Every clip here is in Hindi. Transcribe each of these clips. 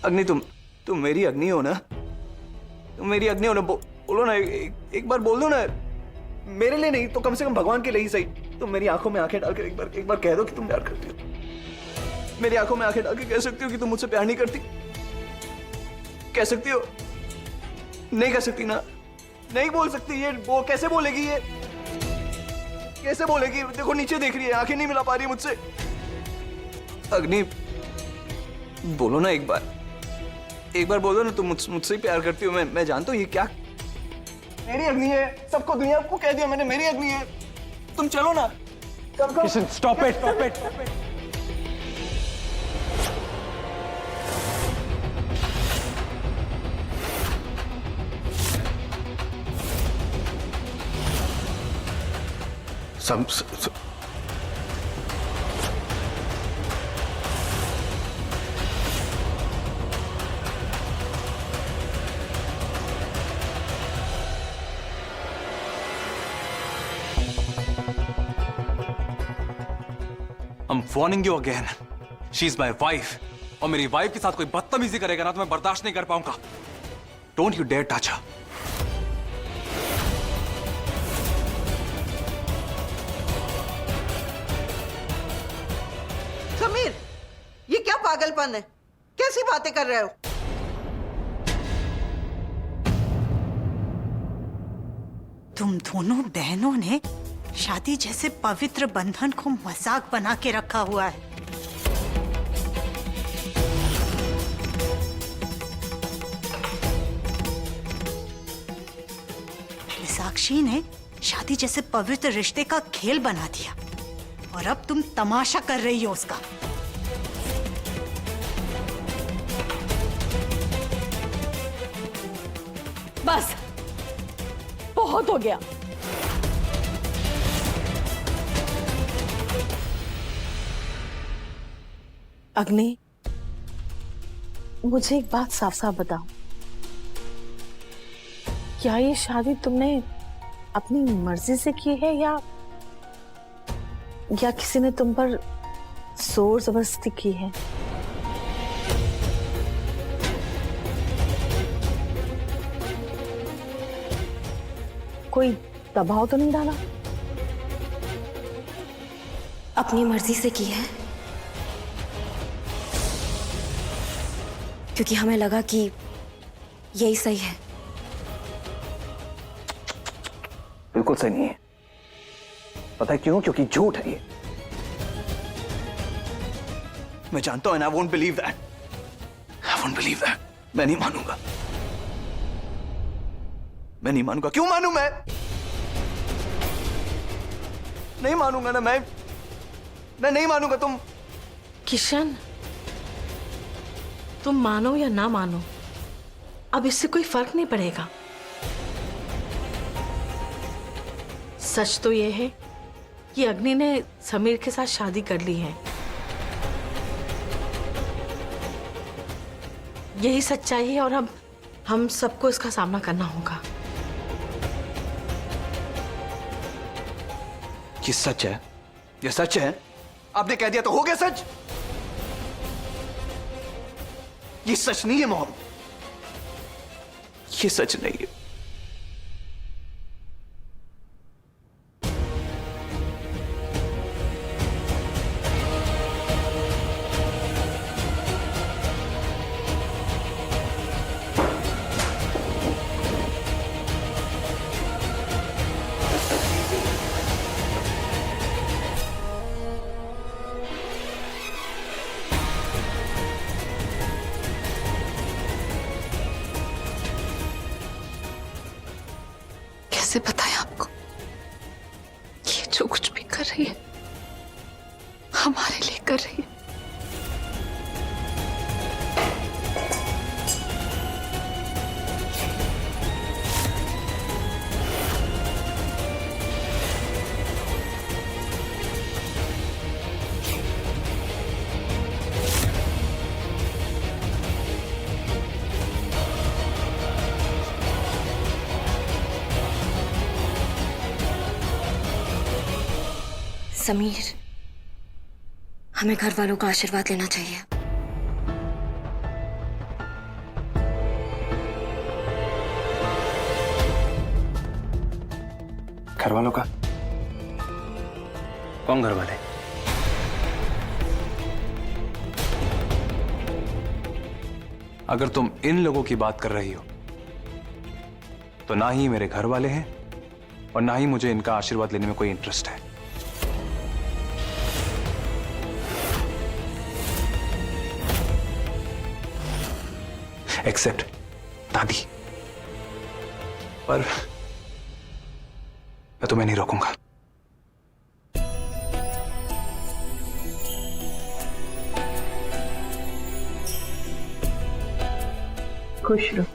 अग्नि तुम मेरी अग्नि हो ना, तुम मेरी अग्नि हो ना। बोलो ना, एक बार बोल दो ना, मेरे लिए नहीं तो कम से कम भगवान के लिए ही सही। तुम मेरी आंखों में आंखें डालकर एक बार कह दो कि तुम प्यार करती हो। मेरी आंखों में आंखें डाल के कह सकती हो कि तुम मुझसे प्यार नहीं करती? कह सकती हो? नहीं कह सकती ना? नहीं बोल सकती। ये वो कैसे बोलेगी? ये कैसे बोलेगी? देखो नीचे देख रही है, आंखें नहीं मिला पा रही मुझसे। अग्नि बोलो ना, एक बार बोलो ना, तुम मुझसे ही प्यार करती हो। मैं जानता हूँ ये क्या मेरी अग्नि है। सबको, दुनिया को कह दिया मैंने मेरी अग्नि है। तुम चलो ना। Kishan, stop it. I'm warning you again. She's my wife. और मेरी वाइफ के साथ कोई बदतमीजी करेगा ना तो मैं बर्दाश्त नहीं कर पाऊंगा. Don't you dare touch her. Sameer, ये क्या पागलपन है? कैसी बातें कर रहे हो? तुम दोनों बहनों ने शादी जैसे पवित्र बंधन को मजाक बना के रखा हुआ है। पहले साक्षी ने शादी जैसे पवित्र रिश्ते का खेल बना दिया और अब तुम तमाशा कर रही हो उसका। बस बहुत हो गया। अग्नि, मुझे एक बात साफ साफ बताओ, क्या ये शादी तुमने अपनी मर्जी से की है या किसी ने तुम पर जोर जबरदस्ती की है? कोई दबाव तो नहीं डाला? अपनी मर्जी से की है, क्योंकि हमें लगा कि यही सही है। बिल्कुल सही नहीं है। पता है क्यों? क्योंकि झूठ है ये। मैं जानता हूं, and I won't believe that. I won't believe that. मैं नहीं मानूंगा। मैं नहीं मानूंगा। क्यों मानूं मैं? नहीं मानूंगा ना मैं नहीं मानूंगा। तुम किशन, तुम मानो या ना मानो, अब इससे कोई फर्क नहीं पड़ेगा। सच तो यह है कि अग्नि ने समीर के साथ शादी कर ली है। यही सच्चाई है और अब हम सबको इसका सामना करना होगा। ये सच है। ये सच है। आपने कह दिया तो हो गया सच। ये सच नहीं है मोहन। ये सच नहीं है। कैसे बताएं आपको? ये जो कुछ भी कर रही है हमारे लिए कर रही है। समीर, हमें घर वालों का आशीर्वाद लेना चाहिए। घर वालों का? कौन घर वाले? अगर तुम इन लोगों की बात कर रही हो तो ना ही मेरे घर वाले हैं और ना ही मुझे इनका आशीर्वाद लेने में कोई इंटरेस्ट है। एक्सेप्ट दादी। पर मैं तुम्हें नहीं रोकूंगा। खुश रहो।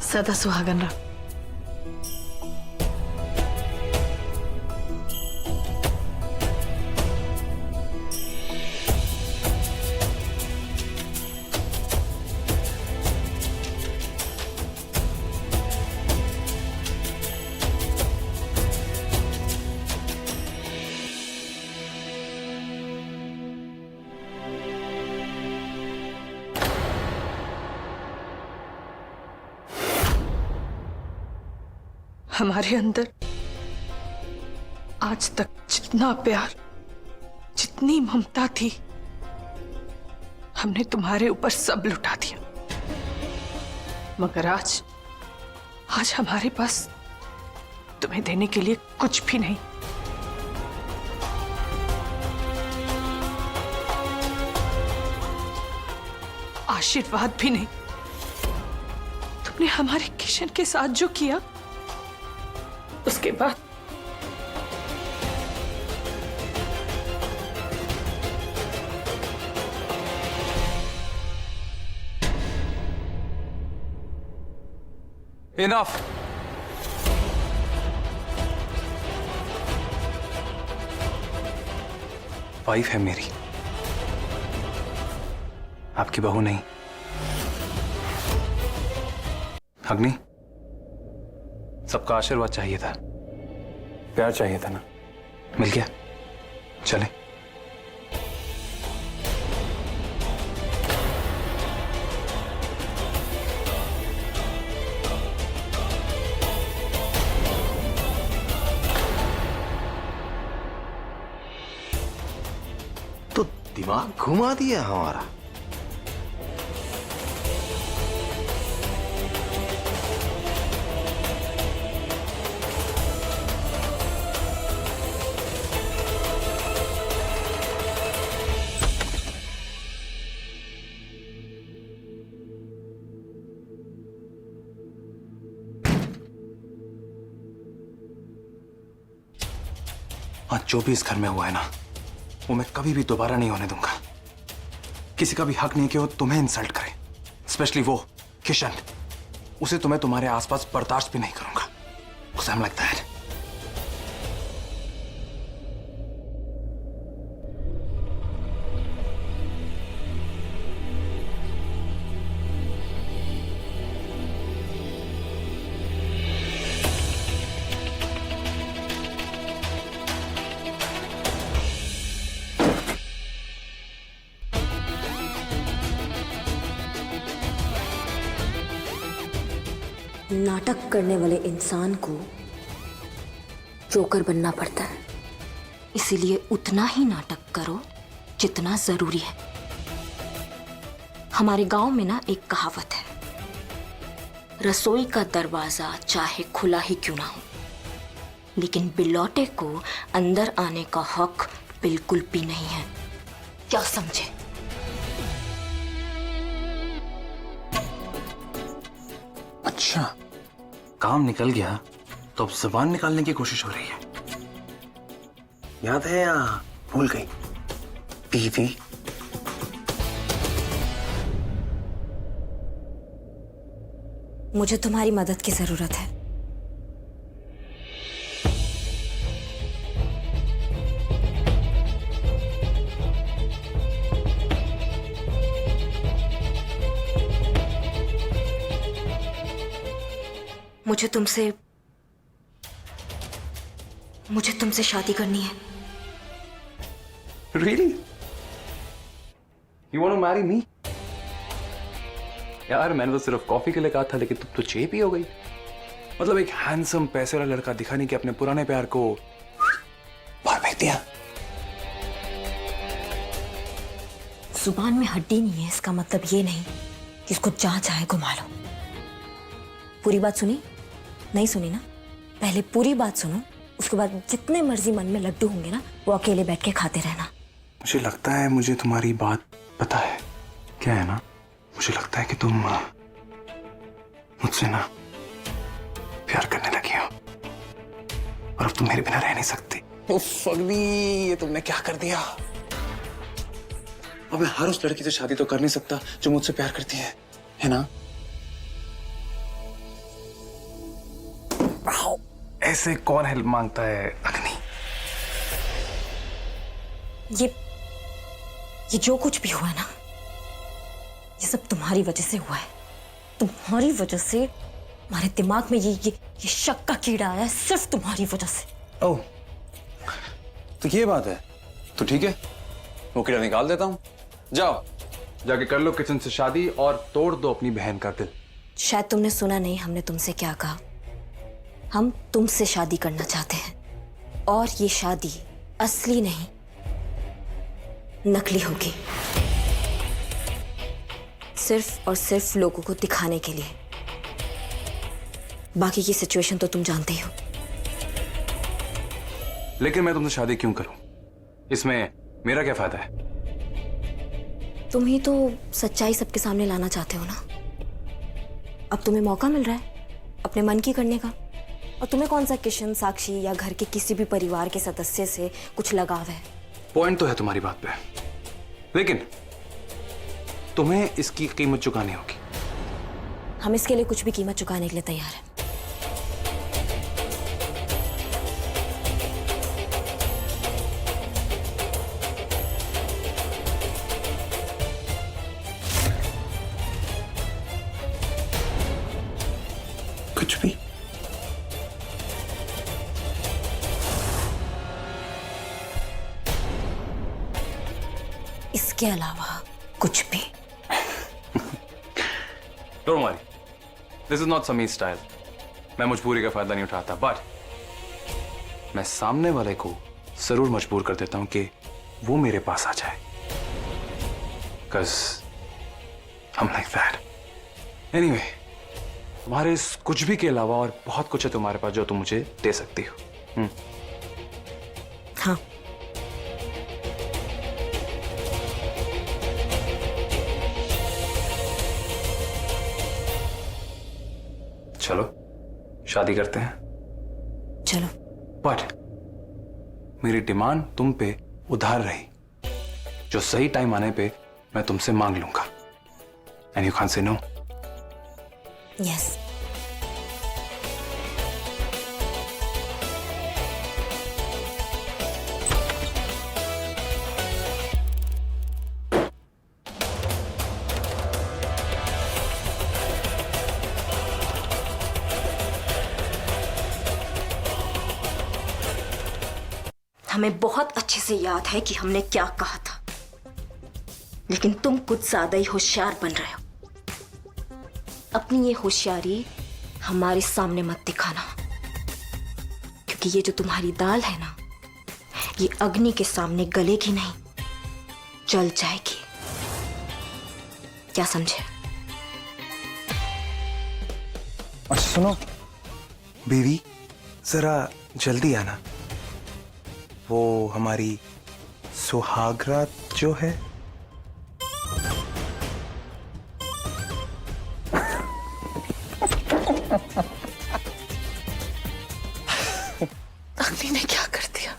सदा सुहागन रहो। हमारे अंदर आज तक जितना प्यार, जितनी ममता थी, हमने तुम्हारे ऊपर सब लुटा दिया। मगर आज हमारे पास तुम्हें देने के लिए कुछ भी नहीं। आशीर्वाद भी नहीं। तुमने हमारे किशन के साथ जो किया, उसके बाद इनफ। वाइफ है मेरी, आपकी बहू नहीं। अग्नि, सबका आशीर्वाद चाहिए था, प्यार चाहिए था ना, मिल गया। चले। तो दिमाग घुमा दिया हमारा। आज जो भी इस घर में हुआ है ना, वो मैं कभी भी दोबारा नहीं होने दूंगा। किसी का भी हक नहीं कि वो तुम्हें इंसल्ट करे, स्पेशली वो किशन। उसे तो मैं तुम्हारे आसपास बर्दाश्त भी नहीं करूंगा। Because I'm like that. नाटक करने वाले इंसान को जोकर बनना पड़ता है, इसीलिए उतना ही नाटक करो जितना जरूरी है। हमारे गांव में ना एक कहावत है, रसोई का दरवाजा चाहे खुला ही क्यों ना हो, लेकिन बिलौटे को अंदर आने का हक बिल्कुल भी नहीं है। क्या समझे? अच्छा, काम निकल गया तो अब जुबान निकालने की कोशिश हो रही है। याद है या भूल गई? बीवी। मुझे तुम्हारी मदद की जरूरत है। मुझे तुमसे शादी करनी है। Really? You want to marry me? यार मैंने तो सिर्फ कॉफी के लिए कहा था, लेकिन तुम तो चे पी हो गई। मतलब एक हैंडसम पैसे वाला लड़का दिखा नहीं कि अपने पुराने प्यार को बाहर फेंक दिया। जुबान में हड्डी नहीं है, इसका मतलब ये नहीं कि इसको जहां चाहे घुमा लो। पूरी बात सुनी? नहीं सुनी ना? पहले पूरी बात सुनो, उसके बाद जितने मर्जी मन में लड्डू होंगे ना, वो अकेले बैठ के खाते रहना। मुझे लगता है मुझे तुम्हारी बात पता है। क्या है ना, मुझे लगता है कि तुम मुझसे ना प्यार करने लगी हो और अब तुम मेरे बिना रह नहीं सकती। उफ अग्नि, ये तुमने क्या कर दिया? अब मैं हर उस लड़की से शादी तो कर नहीं सकता जो मुझसे प्यार करती है ना? ऐसे कौन हेल्प मांगता है अग्नि? ये जो कुछ भी हुआ है ना, ये सब तुम्हारी वजह से हुआ है। तुम्हारी वजह से हमारे दिमाग में ये शक का कीड़ा आया है, सिर्फ तुम्हारी वजह से। ओह, तो ये बात है। तो ठीक है, वो कीड़ा निकाल देता हूं। जाओ, जाके कर लो किचन से शादी और तोड़ दो अपनी बहन का दिल। शायद तुमने सुना नहीं हमने तुमसे क्या कहा। हम तुमसे शादी करना चाहते हैं, और ये शादी असली नहीं, नकली होगी, सिर्फ और सिर्फ लोगों को दिखाने के लिए। बाकी की सिचुएशन तो तुम जानते ही हो। लेकिन मैं तुमसे शादी क्यों करूं? इसमें मेरा क्या फायदा है? तुम ही तो सच्चाई सबके सामने लाना चाहते हो ना। अब तुम्हें मौका मिल रहा है अपने मन की करने का, और तुम्हें कौन सा किशन, साक्षी या घर के किसी भी परिवार के सदस्य से कुछ लगाव है? पॉइंट तो है तुम्हारी बात पे, लेकिन तुम्हें इसकी कीमत चुकानी होगी। हम इसके लिए कुछ भी कीमत चुकाने के लिए तैयार हैं। कुछ भी? इसके अलावा कुछ भी। Don't worry, this is not Sameer style. मैं मजबूरी का फायदा नहीं उठाता, बट मैं सामने वाले को जरूर मजबूर कर देता हूं कि वो मेरे पास आ जाए, cause I'm like that. Anyway, तुम्हारे इस कुछ भी के अलावा और बहुत कुछ है तुम्हारे पास जो तुम मुझे दे सकती हो। हाँ, चलो शादी करते हैं। चलो। बट मेरी डिमांड तुम पे उधार रही, जो सही टाइम आने पे मैं तुमसे मांग लूंगा। And you can't say no. Yes. हमें बहुत अच्छे से याद है कि हमने क्या कहा था, लेकिन तुम कुछ ज्यादा ही होशियार बन रहे हो। अपनी ये होशियारी हमारे सामने मत दिखाना, क्योंकि ये जो तुम्हारी दाल है ना, ये अग्नि के सामने गलेगी नहीं, जल जाएगी। क्या समझे? अच्छा सुनो बीवी, जरा जल्दी आना। वो हमारी सुहागरात जो है, अग्नि ने क्या कर दिया?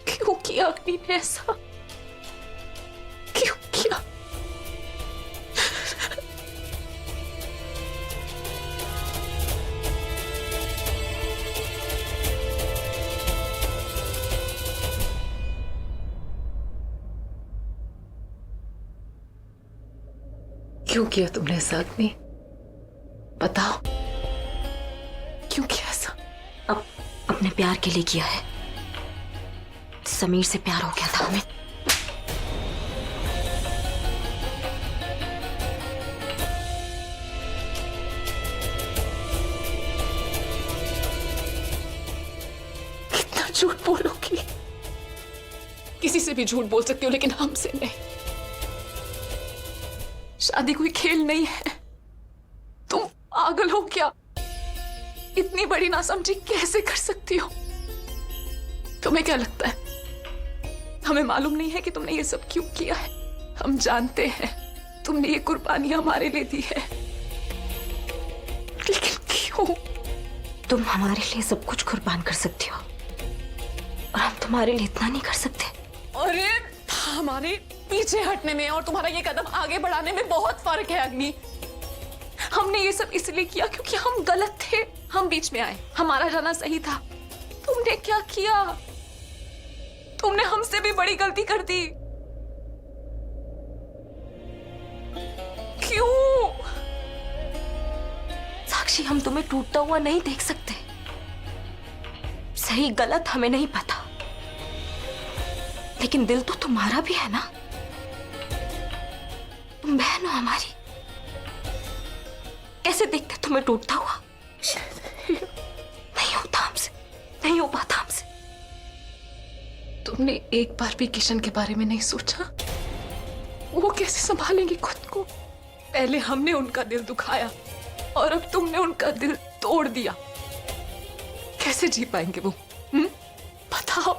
क्यों किया अग्नि ने ऐसा? क्यों किया? क्यों किया तुमने ऐसा अग्नि? बताओ, क्यों किया ऐसा? अब अपने प्यार के लिए किया है। समीर से प्यार हो गया था हमें। झूठ बोलोगी? किसी से भी झूठ बोल सकती हो, लेकिन हमसे नहीं। शादी कोई खेल नहीं है। तुम पागल हो क्या? इतनी बड़ी नासमझी कैसे कर सकती हो? तुम्हें क्या लगता है हमें मालूम नहीं है कि तुमने ये सब क्यों किया है? हम जानते हैं तुमने ये कुर्बानी हमारे लिए दी है, लेकिन क्यों? तुम हमारे लिए सब कुछ कुर्बान कर सकती हो और हम तुम्हारे लिए इतना नहीं कर सकते। अरे हमारे पीछे हटने में और तुम्हारा ये कदम आगे बढ़ाने में बहुत फर्क है अग्नि। हमने ये सब इसलिए किया क्योंकि हम गलत थे, हम बीच में आए, हमारा जाना सही था। तुमने क्या किया? तुमने हमसे भी बड़ी गलती कर दी। क्यों? साक्षी, हम तुम्हें टूटता हुआ नहीं देख सकते। सही गलत हमें नहीं पता, लेकिन दिल तो तुम्हारा भी है ना। तुम बहन हो हमारी, कैसे देखते तुम्हें टूटता हुआ? नहीं होता हमसे, नहीं हो पाता हमसे। तुमने एक बार भी किशन के बारे में नहीं सोचा? वो कैसे संभालेंगे खुद को? पहले हमने उनका दिल दुखाया और अब तुमने उनका दिल तोड़ दिया। कैसे जी पाएंगे वो? बताओ,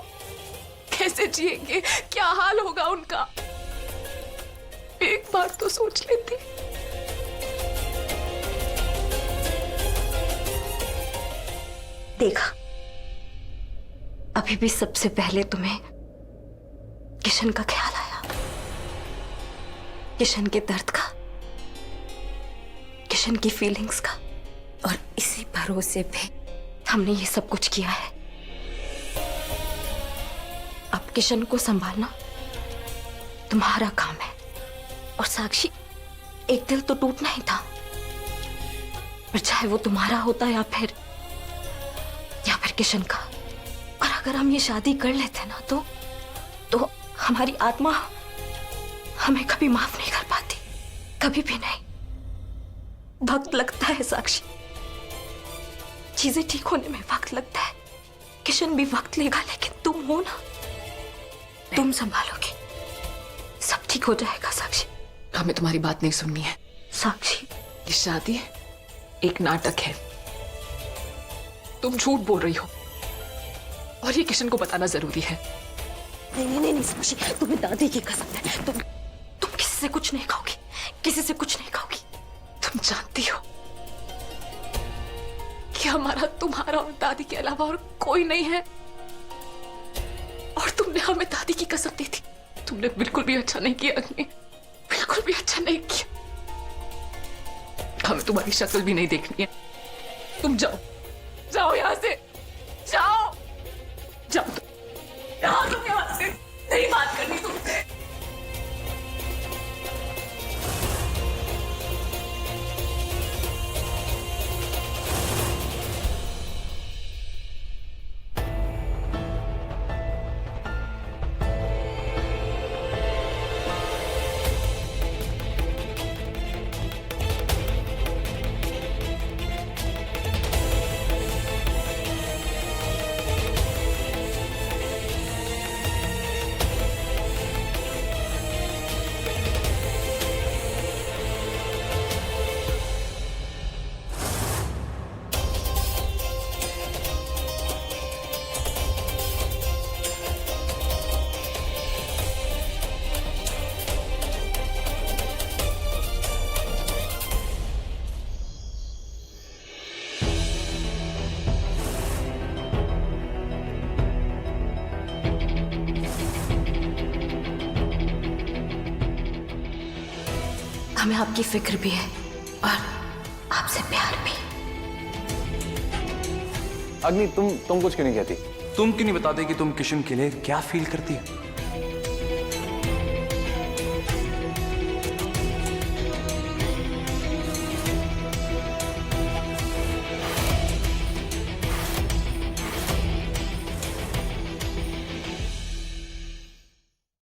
कैसे जिएंगे? क्या हाल होगा उनका? एक बार तो सोच लेती। देखा, अभी भी सबसे पहले तुम्हें किशन का ख्याल आया, किशन के दर्द का, किशन की फीलिंग्स का, और इसी भरोसे पे हमने ये सब कुछ किया है। अब किशन को संभालना तुम्हारा काम है। और साक्षी, एक दिल तो टूटना ही था, पर चाहे वो तुम्हारा होता या फिर किशन का। और अगर हम ये शादी कर लेते ना तो हमारी आत्मा हमें कभी माफ नहीं कर पाती, कभी भी नहीं। वक्त लगता है साक्षी, चीजें ठीक होने में वक्त लगता है। किशन भी वक्त लेगा, लेकिन तुम हो ना, तुम संभालोगे, सब ठीक हो जाएगा साक्षी। हमें तुम्हारी बात नहीं सुननी है साक्षी। ये शादी एक नाटक है। तुम झूठ बोल रही हो और ये किशन को बताना जरूरी है। नहीं साक्षी, तुम्हें दादी की कसम है, तुम किसी से कुछ नहीं खाओगी, किसी से कुछ नहीं खाओगी। तुम जानती हो कि हमारा तुम्हारा और दादी के अलावा और कोई नहीं है, और तुमने हमें दादी की कसम दी थी। तुमने बिल्कुल भी अच्छा नहीं किया अग्नि, बिल्कुल भी अच्छा नहीं किया। हमें तुम्हारी शक्ल भी नहीं देखनी है। तुम जाओ, जाओ यहां से, जाओ जाओ तुम यहां से, नहीं बात करनी तुमसे। हमें आपकी फिक्र भी है और आपसे प्यार भी। अग्नि, तुम कुछ क्यों नहीं कहती? तुम क्यों नहीं बताते कि तुम किशन के लिए क्या फील करती है?